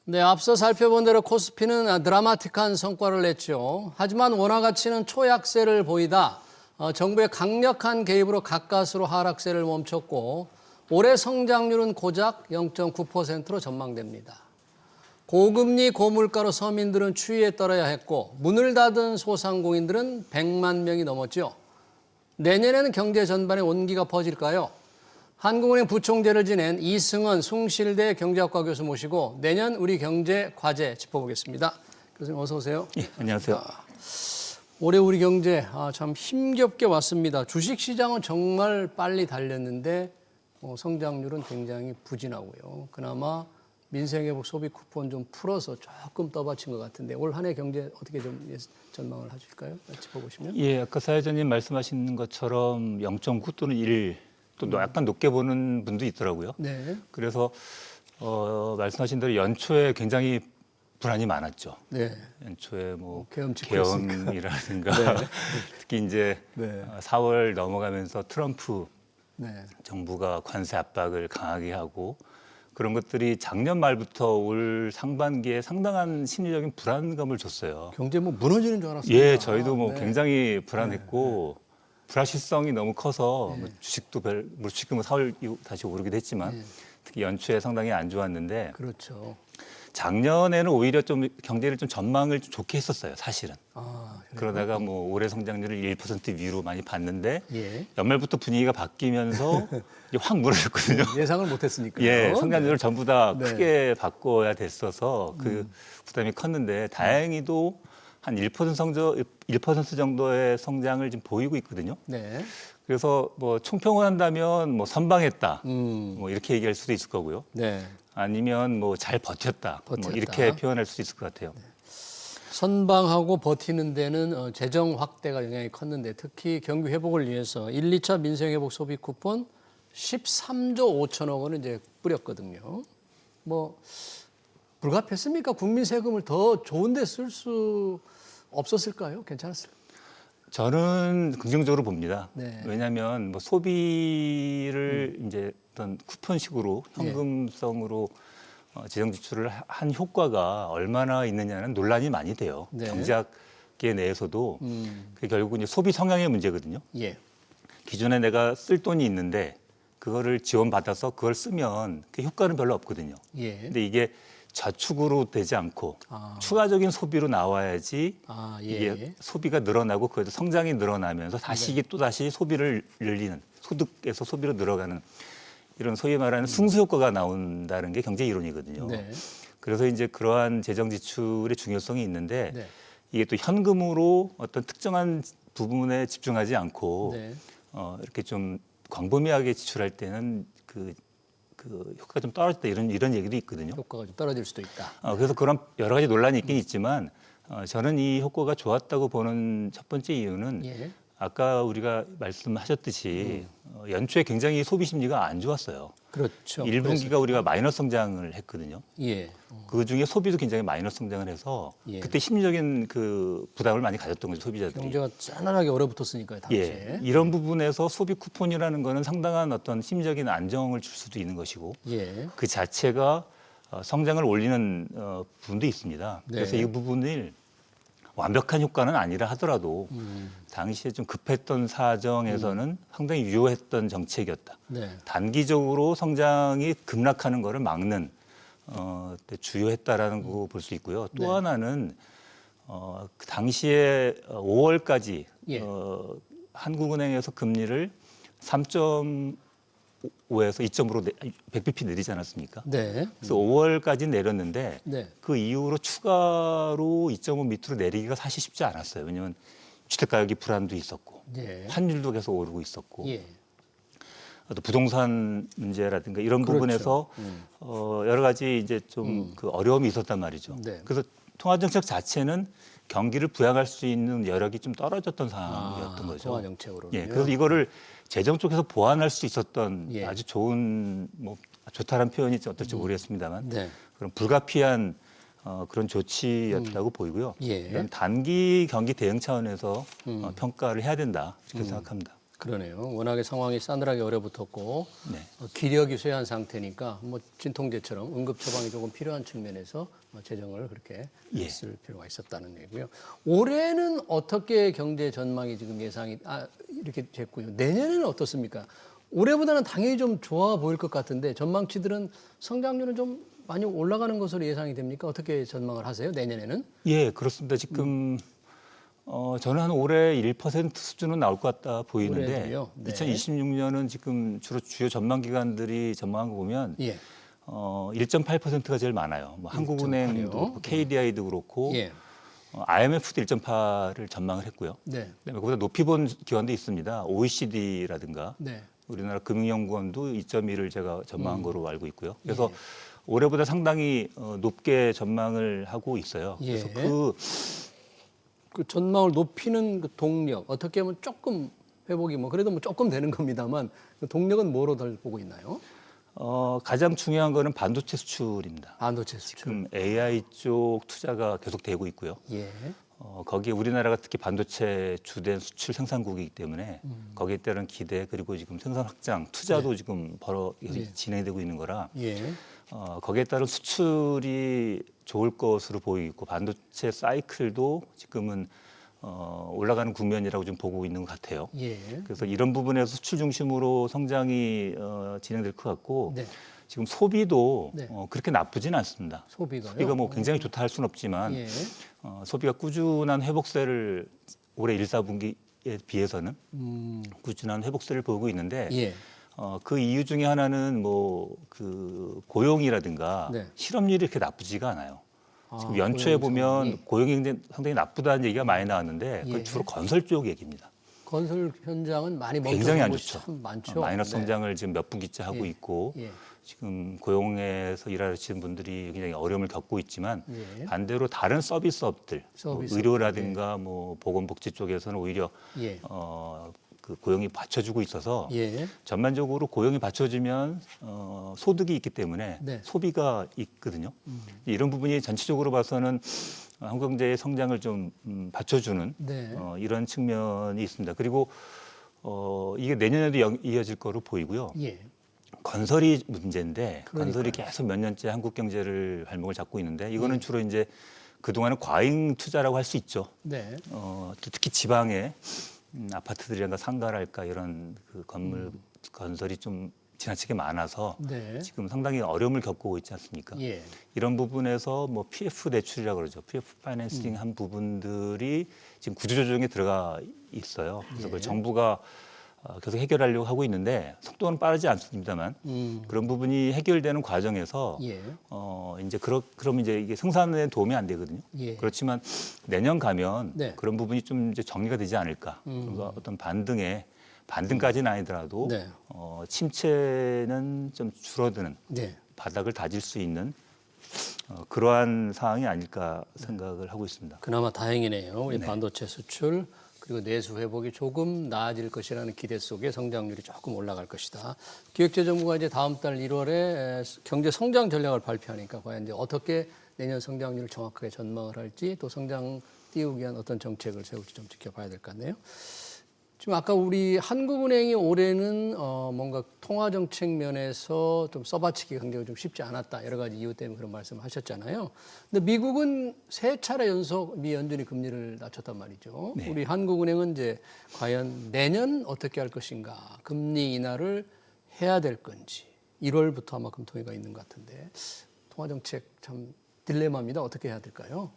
네, 앞서 살펴본 대로 코스피는 드라마틱한 성과를 냈죠. 하지만 원화 가치는 초약세를 보이다 정부의 강력한 개입으로 가까스로 하락세를 멈췄고 올해 성장률은 고작 0.9%로 전망됩니다. 고금리 고물가로 서민들은 추위에 떨어야 했고 문을 닫은 소상공인들은 100만 명이 넘었죠. 내년에는 경제 전반에 온기가 퍼질까요? 한국은행 부총재를 지낸 이승원 숭실대 경제학과 교수 모시고 내년 우리 경제 과제 짚어보겠습니다. 교수님 어서 오세요. 예, 안녕하세요. 올해 우리 경제 참 힘겹게 왔습니다. 주식시장은 정말 빨리 달렸는데 성장률은 굉장히 부진하고요. 그나마 민생회복 소비 쿠폰 좀 풀어서 조금 떠받친 것 같은데 올 한 해 경제 어떻게 좀 전망을 하실까요? 짚어보시면. 예, 아까 사회자님 말씀하신 것처럼 0.9 또는 1, 또 약간 높게 보는 분도 있더라고요. 네. 그래서 말씀하신 대로 연초에 굉장히 불안이 많았죠. 네. 연초에 뭐 계엄이라든가 네. 특히 이제 네. 4월 넘어가면서 트럼프 네. 정부가 관세 압박을 강하게 하고 그런 것들이 작년 말부터 올 상반기에 상당한 심리적인 불안감을 줬어요. 경제 뭐 무너지는 줄 알았습니다. 예, 저희도 뭐 네. 굉장히 불안했고 불확실성이 너무 커서 뭐 주식도 주식도 뭐 4월 이후 다시 오르기도 했지만 특히 연초에 상당히 안 좋았는데 그렇죠. 작년에는 오히려 좀 경제를 좀 전망을 좀 좋게 했었어요, 사실은. 그래요? 그러다가 뭐 올해 성장률을 1% 위로 많이 봤는데 예. 연말부터 분위기가 바뀌면서 이제 확 무너졌거든요. 예상을 못했으니까요. 예, 성장률을 전부 다 네. 크게 바꿔야 됐어서 그 부담이 컸는데 다행히도 한 1% 정도의 성장을 지금 보이고 있거든요. 네. 그래서 뭐 총평을 한다면 뭐 선방했다. 음. 뭐 이렇게 얘기할 수도 있을 거고요. 네. 아니면 뭐 잘 버텼다. 뭐 버텼다. 이렇게 표현할 수도 있을 것 같아요. 선방하고 버티는 데는 재정 확대가 영향이 컸는데 특히 경기 회복을 위해서 1, 2차 민생 회복 소비 쿠폰 13조 5천억 원을 이제 뿌렸거든요. 뭐 불가피했습니까? 국민 세금을 더 좋은 데 쓸 수 없었을까요? 괜찮았을까요? 저는 긍정적으로 봅니다. 네. 왜냐하면 뭐 소비를 이제 어떤 쿠폰식으로 현금성으로 재정 지출을 한 효과가 얼마나 있느냐는 논란이 많이 돼요. 네. 경제학계 내에서도 그게 결국 이제 소비 성향의 문제거든요. 예. 기존에 내가 쓸 돈이 있는데 그거를 지원받아서 그걸 쓰면 그 효과는 별로 없거든요. 예. 근데 이게 저축으로 되지 않고 추가적인 소비로 나와야지 예. 이게 소비가 늘어나고 그래도 성장이 늘어나면서 다시 이게 또 다시 소비를 늘리는 소득에서 소비로 늘어가는 이런 소위 말하는 승수 효과가 나온다는 게 경제 이론이거든요. 네. 그래서 이제 그러한 재정 지출의 중요성이 있는데 네. 이게 또 현금으로 어떤 특정한 부분에 집중하지 않고 네. 이렇게 좀 광범위하게 지출할 때는 그 효과가 좀 떨어졌다 이런 얘기도 있거든요. 효과가 좀 떨어질 수도 있다. 그래서 그런 여러 가지 논란이 있긴 있지만 저는 이 효과가 좋았다고 보는 첫 번째 이유는 예. 아까 우리가 말씀하셨듯이 연초에 굉장히 소비 심리가 안 좋았어요. 그렇죠. 1분기가 우리가 마이너스 성장을 했거든요. 예. 그 중에 소비도 굉장히 마이너스 성장을 해서 예. 그때 심리적인 그 부담을 많이 가졌던 거죠, 소비자들이. 경제가 짠하게 얼어붙었으니까요, 당시에. 예, 이런 부분에서 소비 쿠폰이라는 거는 상당한 어떤 심리적인 안정을 줄 수도 있는 것이고 예. 그 자체가 성장을 올리는 부분도 있습니다. 그래서 네. 이 부분을 완벽한 효과는 아니라 하더라도 당시에 좀 급했던 사정에서는 상당히 유효했던 정책이었다. 네. 단기적으로 성장이 급락하는 것을 막는 주요했다라는 거 볼 수 있고요. 또 네. 하나는 그 당시에 5월까지 예. 한국은행에서 금리를 3.5에서 2.5로 100bp 내리지 않았습니까? 네. 그래서 5월까지 내렸는데 네. 그 이후로 추가로 2.5 밑으로 내리기가 사실 쉽지 않았어요. 왜냐하면 주택가격이 불안도 있었고 예. 환율도 계속 오르고 있었고 예. 또 부동산 문제라든가 이런 그렇죠. 부분에서 여러 가지 이제 좀 그 어려움이 있었단 말이죠. 네. 그래서 통화정책 자체는 경기를 부양할 수 있는 여력이 좀 떨어졌던 상황이었던 거죠. 통화 정책으로. 예, 그래서 이거를 재정 쪽에서 보완할 수 있었던 예. 아주 좋은 뭐 좋다는 표현이 어떨지 모르겠습니다만 네. 그런 불가피한 그런 조치였다고 보이고요. 예. 이런 단기 경기 대응 차원에서 평가를 해야 된다 이렇게 생각합니다. 그러네요. 워낙에 상황이 싸늘하게 얼어붙었고 네. 기력이 쇠한 상태니까 뭐 진통제처럼 응급 처방이 조금 필요한 측면에서 재정을 그렇게 예. 쓸 필요가 있었다는 얘기고요. 올해는 어떻게 경제 전망이 지금 예상이 이렇게 됐고요. 내년에는 어떻습니까? 올해보다는 당연히 좀 좋아 보일 것 같은데 전망치들은 성장률은 좀 많이 올라가는 것으로 예상이 됩니까? 어떻게 전망을 하세요? 내년에는? 예, 그렇습니다. 지금 저는 한 올해 1% 수준은 나올 것 같다 보이는데 올해도요? 네. 2026년은 지금 주로 주요 전망 기관들이 전망한 거 보면 예. 1.8%가 제일 많아요. 뭐 한국은행도 1.8이요? 그렇고 KDI도 그렇고 예. IMF도 1.8을 전망을 했고요. 네. 그다음에 그보다 높이 본 기관도 있습니다. OECD라든가 네. 우리나라 금융연구원도 2.1을 제가 전망한 거로 알고 있고요. 그래서 예. 올해보다 상당히 높게 전망을 하고 있어요. 예. 그래서 그 전망을 높이는 그 동력 어떻게 하면 조금 회복이 뭐 그래도 뭐 조금 되는 겁니다만 그 동력은 뭐로 덜 보고 있나요? 가장 중요한 거는 반도체 수출입니다. 반도체 수출. 지금 AI 쪽 투자가 계속 되고 있고요. 예. 거기에 우리나라가 특히 반도체 주된 수출 생산국이기 때문에 거기에 따른 기대 그리고 지금 생산 확장 투자도 지금 진행되고 있는 거라 예. 거기에 따른 수출이 좋을 것으로 보이고 반도체 사이클도 지금은 올라가는 국면이라고 좀 보고 있는 것 같아요. 예. 그래서 이런 부분에서 수출 중심으로 성장이 진행될 것 같고 네. 지금 소비도 네. 그렇게 나쁘진 않습니다. 소비가요? 소비가 뭐 굉장히 좋다 할 수는 없지만 예. 소비가 꾸준한 회복세를 올해 1, 4분기에 비해서는 꾸준한 회복세를 보이고 있는데 예. 그 이유 중에 하나는 뭐 그 고용이라든가 네. 실업률이 이렇게 나쁘지가 않아요. 지금 연초에 고용 보면 상황이. 고용이 상당히 나쁘다는 얘기가 많이 나왔는데 예. 그건 주로 건설 쪽 얘기입니다. 건설 현장은 많이 굉장히 안 멈춰서 좋죠. 참 많죠. 마이너스 네. 성장을 지금 몇 분기째 하고 예. 있고 예. 지금 고용에서 일하시는 분들이 굉장히 어려움을 겪고 있지만 예. 반대로 다른 서비스업들, 서비스업들, 의료라든가 뭐 보건복지 쪽에서는 오히려 예. 그 고용이 받쳐주고 있어서 예. 전반적으로 고용이 받쳐지면 소득이 있기 때문에 네. 소비가 있거든요. 이런 부분이 전체적으로 봐서는 한국 경제의 성장을 좀 받쳐주는 네. 이런 측면이 있습니다. 그리고 이게 내년에도 이어질 거로 보이고요. 예. 건설이 문제인데 그러니까요. 건설이 계속 몇 년째 한국 경제를 발목을 잡고 있는데 이거는 예. 주로 이제 그동안은 과잉 투자라고 할 수 있죠. 네. 특히 지방에 아파트들이란가 상가랄까 이런 그 건물 건설이 좀 지나치게 많아서 네. 지금 상당히 어려움을 겪고 있지 않습니까? 예. 이런 부분에서 뭐 PF 대출이라고 그러죠. PF 파이낸싱 한 부분들이 지금 구조조정에 들어가 있어요. 그래서 예. 그걸 정부가 계속 해결하려고 하고 있는데 속도는 빠르지 않습니다만 그런 부분이 해결되는 과정에서 예. 이제 그럼 이제 이게 생산에 도움이 안 되거든요. 예. 그렇지만 내년 가면 네. 그런 부분이 좀 이제 정리가 되지 않을까. 그래서 어떤 반등까지는 아니더라도 네. 침체는 좀 줄어드는 네. 바닥을 다질 수 있는 그러한 상황이 아닐까 생각을 하고 있습니다. 그나마 다행이네요. 우리 반도체 수출 그리고 내수 회복이 조금 나아질 것이라는 기대 속에 성장률이 조금 올라갈 것이다. 기획재정부가 이제 다음 달 1월에 경제 성장 전략을 발표하니까 과연 이제 어떻게 내년 성장률을 정확하게 전망을 할지 또 성장 띄우기 위한 어떤 정책을 세울지 좀 지켜봐야 될 것 같네요. 지금 아까 우리 한국은행이 올해는 뭔가 통화 정책 면에서 좀 써받치기 굉장히 좀 쉽지 않았다. 여러 가지 이유 때문에 그런 말씀을 하셨잖아요. 근데 미국은 세 차례 연속 미 연준이 금리를 낮췄단 말이죠. 네. 우리 한국은행은 이제 과연 내년 어떻게 할 것인가? 금리 인하를 해야 될 건지 1월부터 아마 검토회가 있는 것 같은데 통화 정책 참 딜레마입니다. 어떻게 해야 될까요?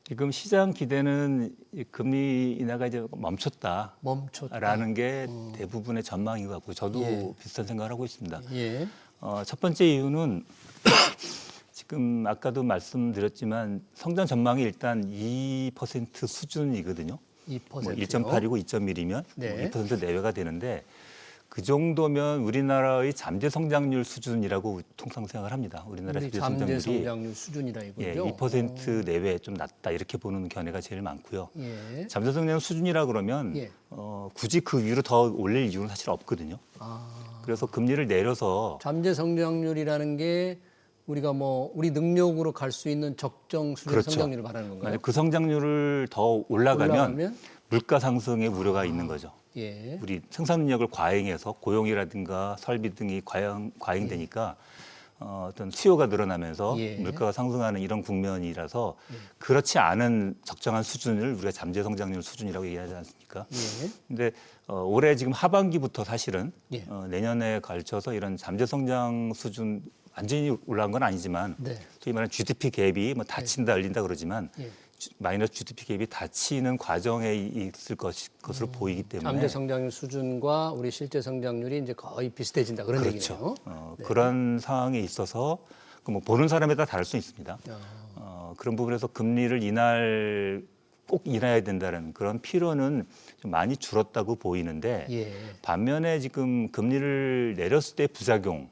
지금 시장 기대는 이 금리 인하가 이제 멈췄다라는 멈췄다. 게 대부분의 전망인 것 같고 저도 예. 비슷한 생각을 하고 있습니다. 예. 첫 번째 이유는 지금 아까도 말씀드렸지만 성장 전망이 일단 2% 수준이거든요. 2%요. 뭐 1.8이고 2.1이면 네. 2% 내외가 되는데 그 정도면 우리나라의 잠재 성장률 수준이라고 통상 생각을 합니다. 우리나라 우리 잠재 잠재 성장률이 성장률 수준이다 이거죠. 예, 2% 내외 좀 낮다 이렇게 보는 견해가 제일 많고요. 예. 잠재 성장률 수준이라 그러면 예. 굳이 그 위로 더 올릴 이유는 사실 없거든요. 그래서 금리를 내려서 잠재 성장률이라는 게 우리가 뭐 우리 능력으로 갈 수 있는 적정 수준의 그렇죠. 성장률을 말하는 건가요? 만약 그 성장률을 더 올라가면 물가 상승의 우려가 있는 거죠. 예. 우리 생산 능력을 과잉해서 고용이라든가 설비 등이 과잉되니까 어떤 수요가 늘어나면서 예. 물가가 상승하는 이런 국면이라서 그렇지 않은 적정한 수준을 우리가 잠재 성장률 수준이라고 얘기하지 않습니까? 예. 근데 올해 지금 하반기부터 사실은 예. 내년에 걸쳐서 이런 잠재 성장 수준 완전히 올라간 건 아니지만 네. 소위 말하는 GDP 갭이 뭐 닫힌다 열린다 그러지만 예. 마이너스 GDP 갭이 닫히는 과정에 있을 것으로 보이기 때문에 잠재 성장률 수준과 우리 실제 성장률이 이제 거의 비슷해진다 그런 그렇죠. 얘기네요. 그런 상황에 있어서 뭐 보는 사람에 따라 다를 수 있습니다. 그런 부분에서 금리를 꼭 인하해야 된다는 그런 필요는 좀 많이 줄었다고 보이는데 예. 반면에 지금 금리를 내렸을 때 부작용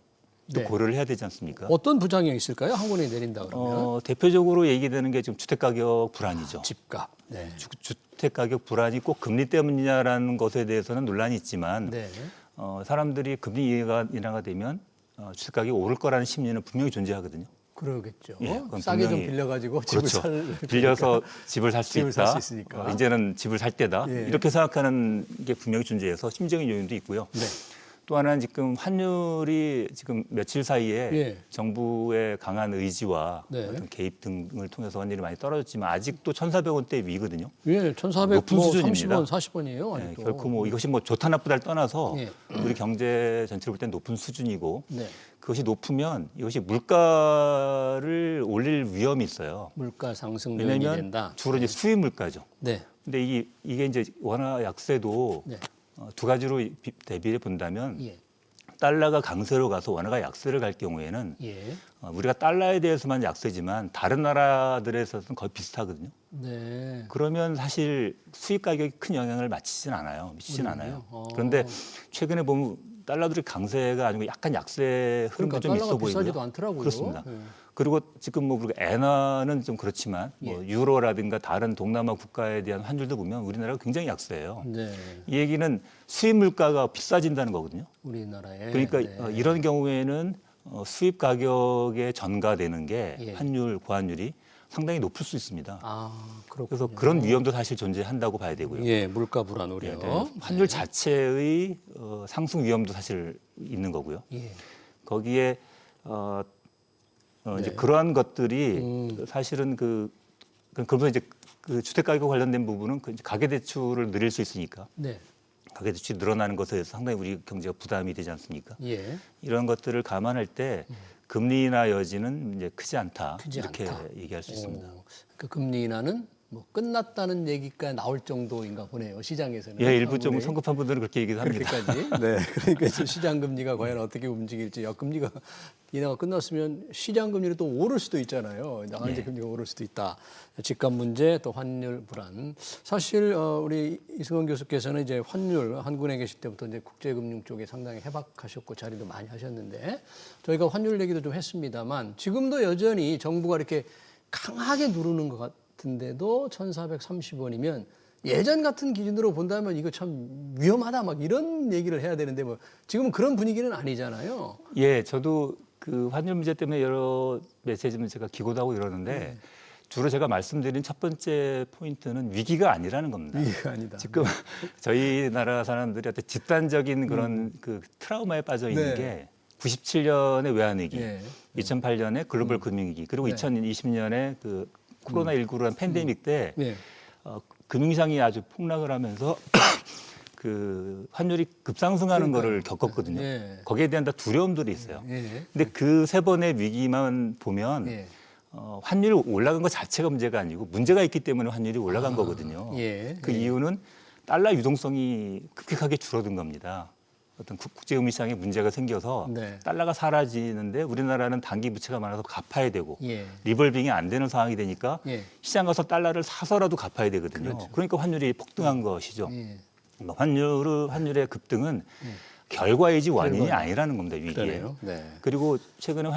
또 네. 고려를 해야 되지 않습니까? 어떤 부작용이 있을까요? 한 번에 내린다 그러면 대표적으로 얘기되는 게 지금 주택가격 불안이죠. 집값. 네. 주택가격 불안이 꼭 금리 때문이냐라는 것에 대해서는 논란이 있지만 네. 사람들이 금리 인하가 되면 주택가격이 오를 거라는 심리는 분명히 존재하거든요. 그러겠죠. 예, 그건 싸게 좀 분명히 빌려가지고 그렇죠. 집을 빌려서 집을 살 수 집을 살 있다. 수 있으니까. 이제는 집을 살 때다. 예. 이렇게 생각하는 게 분명히 존재해서 심적인 요인도 있고요. 네. 또 하나는 지금 환율이 지금 며칠 사이에 예. 정부의 강한 의지와 네. 어떤 개입 등을 통해서 환율이 많이 떨어졌지만 아직도 1,400원대 위거든요. 예, 1,400, 높은 뭐 수준입니다. 30원, 40원이에요. 네, 결코 뭐 이것이 뭐 좋다 나쁘다를 떠나서 예. 우리 경제 전체를 볼 때 높은 수준이고 네. 그것이 높으면 이것이 물가를 올릴 위험이 있어요. 물가 상승 요인이 왜냐하면 된다. 주로 이제 수입 물가죠. 네. 근데 이게 이제 원화 약세도 네. 두 가지로 대비해 본다면 예. 달러가 강세로 가서 원화가 약세를 갈 경우에는 예. 우리가 달러에 대해서만 약세지만 다른 나라들에서는 거의 비슷하거든요. 네. 그러면 사실 수입 가격이 큰 영향을 미치진 우리는요? 않아요. 어. 그런데 최근에 보면 달러들이 강세가 아니고 약간 약세 흐름도 좀 달러가 있어 보이고요. 비싸지도 않더라고요. 그렇습니다. 예. 그리고 지금 뭐 우리가 엔화는 좀 그렇지만 뭐 유로라든가 다른 동남아 국가에 대한 환율도 보면 우리나라가 굉장히 약세예요. 네. 이 얘기는 수입 물가가 비싸진다는 거거든요. 우리나라에. 그러니까 네. 이런 경우에는 수입 가격에 전가되는 게 예. 환율, 고환율이 상당히 높을 수 있습니다. 아, 그렇군요. 그래서 그런 위험도 사실 존재한다고 봐야 되고요. 예, 물가 불안 우려. 환율 자체의 상승 위험도 사실 있는 거고요. 예. 거기에 이제 그러한 것들이 사실은 그러면서 이제 그 주택 가격 관련된 부분은 그 이제 가계 대출을 늘릴 수 있으니까 네. 가계 대출이 늘어나는 것에 대해서 상당히 우리 경제가 부담이 되지 않습니까? 예. 이런 것들을 감안할 때 금리 인하 여지는 이제 크지 않다 크지 이렇게 않다. 얘기할 수 있습니다. 그 금리 인하는 뭐 끝났다는 얘기가 나올 정도인가 보네요. 시장에서는. 예, 일부 좀 한국의. 성급한 분들은 그렇게 얘기도 합니다. 그렇게까지. 네. 그러니까 이제 시장 금리가 과연 어떻게 움직일지. 금리가 인하가 끝났으면 시장 금리는 또 오를 수도 있잖아요. 나간제 금리가 오를 수도 있다. 집값 문제, 또 환율 불안. 사실 우리 이승원 교수께서는 이제 환율 한국에 계실 때부터 이제 국제금융 쪽에 상당히 해박하셨고 자리도 많이 하셨는데 저희가 환율 얘기도 좀 했습니다만 지금도 여전히 정부가 이렇게 강하게 누르는 것 같은데도 1,430원이면 예전 같은 기준으로 본다면 이거 참 위험하다 막 이런 얘기를 해야 되는데 뭐 지금은 그런 분위기는 아니잖아요. 예, 저도 그 환율 문제 때문에 여러 메시지는 제가 기고도 하고 이러는데 주로 제가 말씀드린 첫 번째 포인트는 위기가 아니라는 겁니다. 위기가 아니다. 지금 저희 나라 사람들이 어떤 집단적인 그런 그 트라우마에 빠져 있는 네. 게 97년의 외환위기, 예. 2008년에 글로벌 금융위기, 그리고 네. 2020년에 그 코로나19라는 팬데믹 때 예. 금융시장이 아주 폭락을 하면서 그 환율이 급상승하는 거를 겪었거든요. 예. 거기에 대한 다 두려움들이 있어요. 예. 근데 그 세 번의 위기만 보면 예. 환율이 올라간 것 자체가 문제가 아니고 문제가 있기 때문에 환율이 올라간 거거든요. 예. 그 이유는 달러 유동성이 급격하게 줄어든 겁니다. 어떤 국제금융시장에 문제가 생겨서 네. 달러가 사라지는데 우리나라는 단기 부채가 많아서 갚아야 되고 예. 리볼빙이 안 되는 상황이 되니까 예. 시장 가서 달러를 사서라도 갚아야 되거든요. 그렇죠. 그러니까 환율이 폭등한 것이죠. 예. 환율의 급등은 결과이지 원인이 결과는. 아니라는 겁니다. 위기에. 그러네요. 네. 그리고 최근에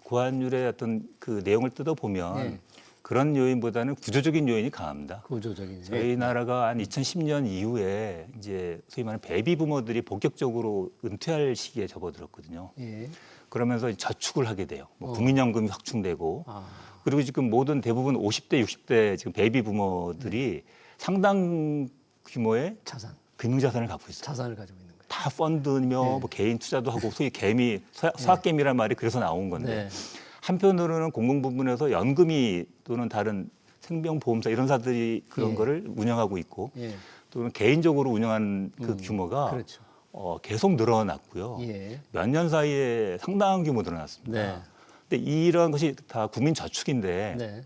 고환율의 어떤 그 내용을 뜯어보면 예. 그런 요인보다는 구조적인 요인이 강합니다. 구조적인. 저희 나라가 한 2010년 이후에 이제 소위 말하는 베이비 부모들이 본격적으로 은퇴할 시기에 접어들었거든요. 예. 그러면서 저축을 하게 돼요. 뭐 국민연금이 확충되고 아. 그리고 지금 모든 대부분 50대, 60대 지금 베이비 부모들이 상당 규모의 자산, 금융자산을 갖고 있어요. 자산을 가지고 있는 거예요. 다 펀드며 뭐 개인 투자도 하고 소위 개미 서학개미란 말이 그래서 나온 건데 네. 한편으로는 공공 부문에서 연금이 또는 다른 생명보험사 이런 사들이 그런 거를 운영하고 있고 예. 또는 개인적으로 운영하는 그 규모가 그렇죠. 계속 늘어났고요. 예. 몇 년 사이에 상당한 규모 늘어났습니다. 네. 근데 이런 것이 다 국민 저축인데 네.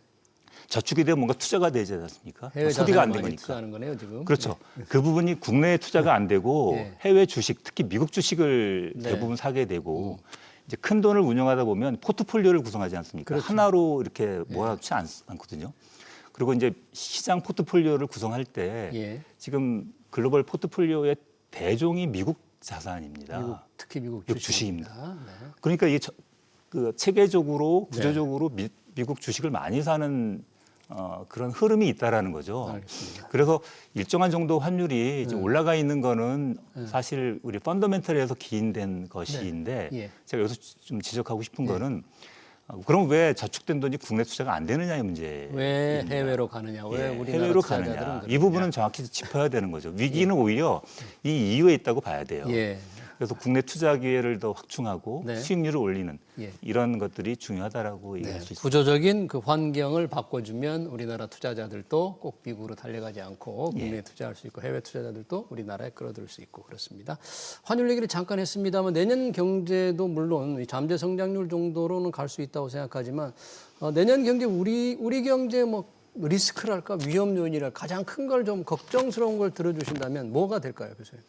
저축이 되면 뭔가 투자가 되지 않습니까? 해외 소비가 안 자산을 많이 되니까. 투자하는 거네요, 지금. 그렇죠. 그 부분이 국내 투자가 안 되고 네. 해외 주식, 특히 미국 주식을 네. 대부분 사게 되고 이제 큰 돈을 운영하다 보면 포트폴리오를 구성하지 않습니까? 그렇죠. 하나로 이렇게 몰아놓지 않거든요. 그리고 이제 시장 포트폴리오를 구성할 때 예. 지금 글로벌 포트폴리오의 대종이 미국 자산입니다. 특히 미국 미국 주식입니다. 주식입니다. 네. 그러니까 이게 그 체계적으로 네. 구조적으로 미국 주식을 많이 사는 그런 흐름이 있다라는 거죠. 알겠습니다. 그래서 일정한 정도 환율이 지금 올라가 있는 거는 사실 우리 펀더멘털에서 기인된 것인데 예. 제가 여기서 좀 지적하고 싶은 거는 그럼 왜 저축된 돈이 국내 투자가 안 되느냐의 문제. 왜 해외로 가느냐? 왜 예, 우리나라 해외로 투자자들은 가느냐. 그러느냐? 이 부분은 정확히 짚어야 되는 거죠. 위기는 오히려 이 이유에 있다고 봐야 돼요. 예. 그래서 국내 투자 기회를 더 확충하고 네. 수익률을 올리는 예. 이런 것들이 중요하다라고 네. 얘기할 수 있습니다. 구조적인 그 환경을 바꿔주면 우리나라 투자자들도 꼭 미국으로 달려가지 않고 국내에 투자할 수 있고 해외 투자자들도 우리나라에 끌어들일 수 있고 그렇습니다. 환율 얘기를 잠깐 했습니다만 내년 경제도 물론 이 잠재 성장률 정도로는 갈 수 있다고 생각하지만 내년 경제 우리 경제 뭐 리스크랄까 위험 요인이랄 가장 큰 걸 좀 걱정스러운 걸 들어주신다면 뭐가 될까요, 교수님?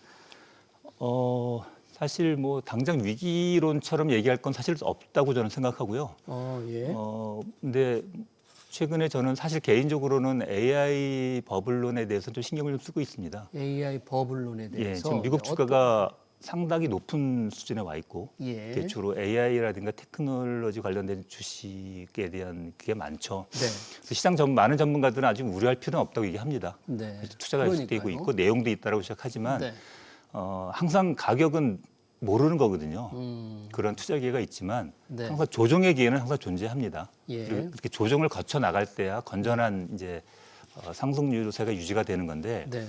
사실 뭐 당장 위기론처럼 얘기할 건 사실 없다고 저는 생각하고요. 예. 근데 최근에 저는 사실 개인적으로는 AI 버블론에 대해서 좀 신경을 좀 쓰고 있습니다. AI 버블론에 대해서 예, 지금 미국 주가가 상당히 높은 수준에 와 있고 예. 주로 AI라든가 테크놀로지 관련된 주식에 대한 그게 많죠. 네. 그래서 시장 많은 전문가들은 아직 우려할 필요는 없다고 얘기합니다. 네. 그래서 투자가 계속되고 그러니까요. 있고 내용도 있다라고 시작하지만 네. 항상 가격은 모르는 거거든요. 그런 투자 기회가 있지만 네. 항상 조정의 기회는 항상 존재합니다. 예. 그리고 이렇게 조정을 거쳐 나갈 때야 건전한 이제 상승 유세가 유지가 되는 건데 네.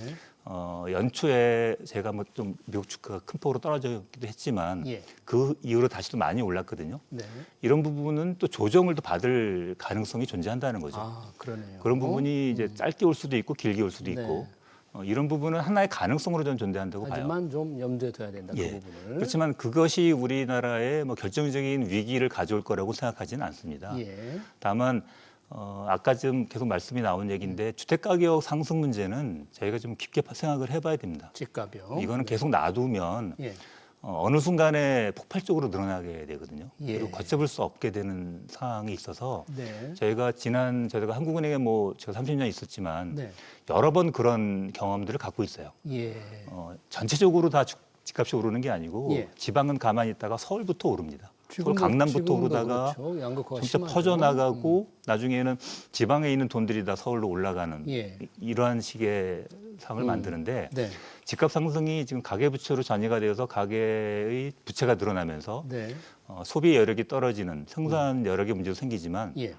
연초에 제가 뭐 좀 미국 주가가 큰 폭으로 떨어지기도 했지만 예. 그 이후로 다시 또 많이 올랐거든요. 네. 이런 부분은 또 조정을 또 받을 가능성이 존재한다는 거죠. 아, 그러네요. 그런 부분이 이제 짧게 올 수도 있고 길게 올 수도 네. 있고 이런 부분은 하나의 가능성으로 저는 존재한다고 봐요. 하지만 좀 염두에 둬야 된다 예. 그 부분을. 그렇지만 그것이 우리나라에 뭐 결정적인 위기를 가져올 거라고 생각하지는 않습니다. 예. 다만 아까 좀 계속 말씀이 나온 얘기인데 주택 가격 상승 문제는 저희가 좀 깊게 생각을 해봐야 됩니다. 집값이요. 이거는 계속 놔두면 예. 어느 순간에 폭발적으로 늘어나게 되거든요. 예. 그리고 걷잡을 수 없게 되는 상황이 있어서 네. 저희가 한국은행에 뭐 제가 30년 있었지만 네. 여러 번 그런 경험들을 갖고 있어요. 예. 전체적으로 다 집값이 오르는 게 아니고 예. 지방은 가만히 있다가 서울부터 오릅니다. 서울 지금도- 강남부터 지금도 오르다가 그렇죠. 양극화가 진짜 심하죠. 퍼져나가고 나중에는 지방에 있는 돈들이 다 서울로 올라가는 예. 이러한 식의 상을 만드는데 네. 집값 상승이 지금 가계부채로 전이가 되어서 가계의 부채가 늘어나면서 네. 소비 여력이 떨어지는 생산 여력의 문제도 생기지만 예.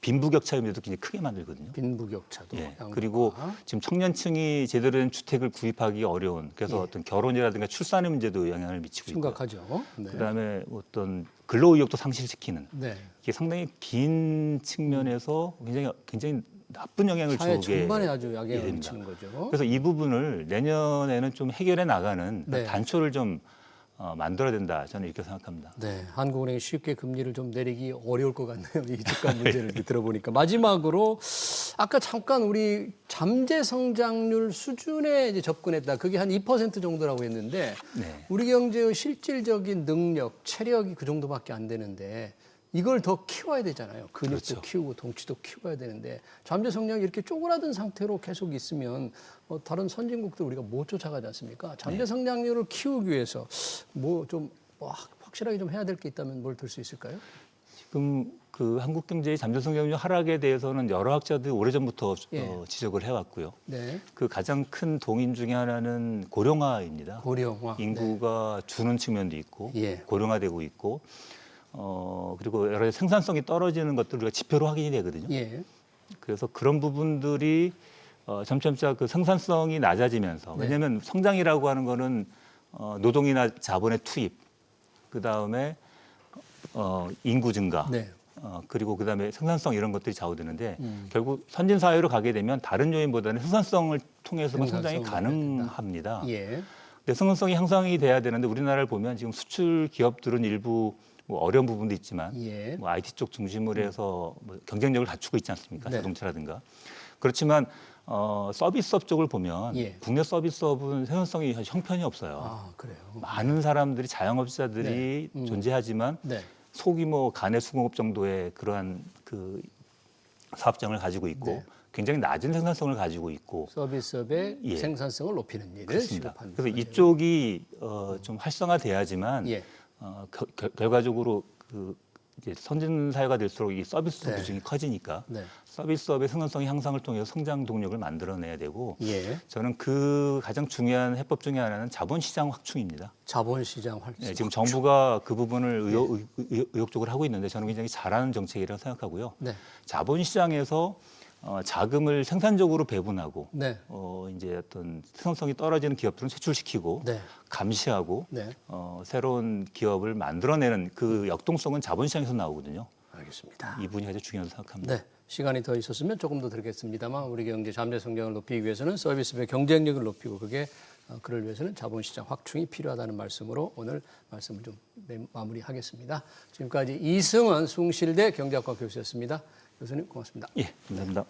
빈부격차의 문제도 굉장히 크게 만들거든요. 빈부격차도. 예. 양극화. 그리고 지금 청년층이 제대로 된 주택을 구입하기 어려운 그래서 예. 어떤 결혼이라든가 출산의 문제도 영향을 미치고 있고 심각하죠. 네. 그다음에 어떤 근로 의욕도 상실시키는 네. 이게 상당히 긴 측면에서 굉장히 나쁜 영향을 사회 주게 전반에 아주 약영을 됩니다. 미치는 거죠. 그래서 이 부분을 내년에는 좀 해결해 나가는 네. 단초를 좀 만들어야 된다 저는 이렇게 생각합니다. 네, 한국은행이 쉽게 금리를 좀 내리기 어려울 것 같네요. 이 집값 문제를 이렇게 들어보니까. 마지막으로 아까 잠깐 우리 잠재 성장률 수준에 이제 접근했다. 그게 한 2% 정도라고 했는데 네. 우리 경제의 실질적인 능력, 체력이 그 정도밖에 안 되는데 이걸 더 키워야 되잖아요. 근육도 그렇죠. 키우고 덩치도 키워야 되는데 잠재 성장이 이렇게 쪼그라든 상태로 계속 있으면 다른 선진국들 우리가 못 쫓아가지 않습니까? 잠재 성장률을 키우기 위해서 뭐 좀 확실하게 좀 해야 될 게 있다면 뭘 들 수 있을까요? 지금 그 한국 경제의 잠재 성장률 하락에 대해서는 여러 학자들이 오래전부터 예. 지적을 해왔고요. 네, 그 가장 큰 동인 중에 하나는 고령화입니다. 고령화. 인구가 주는 측면도 있고 예. 고령화되고 있고 그리고 여러 가지 생산성이 떨어지는 것들 우리가 지표로 확인이 되거든요. 예, 그래서 그런 부분들이 점점차 그 생산성이 낮아지면서 네. 왜냐하면 성장이라고 하는 거는 노동이나 자본의 투입, 그 다음에 인구 증가, 네. 그리고 그다음에 생산성 이런 것들이 좌우되는데 결국 선진 사회로 가게 되면 다른 요인보다는 생산성을 통해서만 성장이 생산성을 가능합니다. 예. 근데 생산성이 향상이 돼야 되는데 우리나라를 보면 지금 수출 기업들은 일부 뭐 어려운 부분도 있지만 예. 뭐 IT 쪽 중심으로 해서 뭐 경쟁력을 갖추고 있지 않습니까? 네. 자동차라든가. 그렇지만 서비스업 쪽을 보면 예. 국내 서비스업은 생산성이 형편이 없어요. 아, 그래요. 많은 사람들이 자영업자들이 네. 존재하지만 네. 소규모 가내 수공업 정도의 그러한 그 사업장을 가지고 있고 네. 굉장히 낮은 생산성을 가지고 있고 서비스업의 예. 생산성을 높이는 일을 그렇습니다. 시급한 그래서 거죠. 이쪽이 좀 활성화돼야지만 예. 결과적으로 그 이제 선진 사회가 될수록 이 서비스 네. 비중이 커지니까 네. 서비스업의 생산성 향상을 통해서 성장 동력을 만들어내야 되고 예. 저는 그 가장 중요한 해법 중에 하나는 자본시장 확충입니다. 자본시장 활성. 네, 지금 정부가 그 부분을 의욕적으로 하고 있는데 저는 굉장히 잘하는 정책이라고 생각하고요. 네. 자본시장에서 자금을 생산적으로 배분하고 네. 이제 어떤 생산성이 떨어지는 기업들은 퇴출시키고 네. 감시하고 네. 새로운 기업을 만들어내는 그 역동성은 자본시장에서 나오거든요. 알겠습니다. 이 부분이 아주 중요하다고 생각합니다. 네. 시간이 더 있었으면 조금 더 드리겠습니다만 우리 경제 잠재 성장을 높이기 위해서는 서비스업의 경쟁력을 높이고 그게 그를 위해서는 자본시장 확충이 필요하다는 말씀으로 오늘 말씀을 좀 마무리하겠습니다. 지금까지 이승원 숭실대 경제학과 교수였습니다. 교수님 고맙습니다. 예, 감사합니다.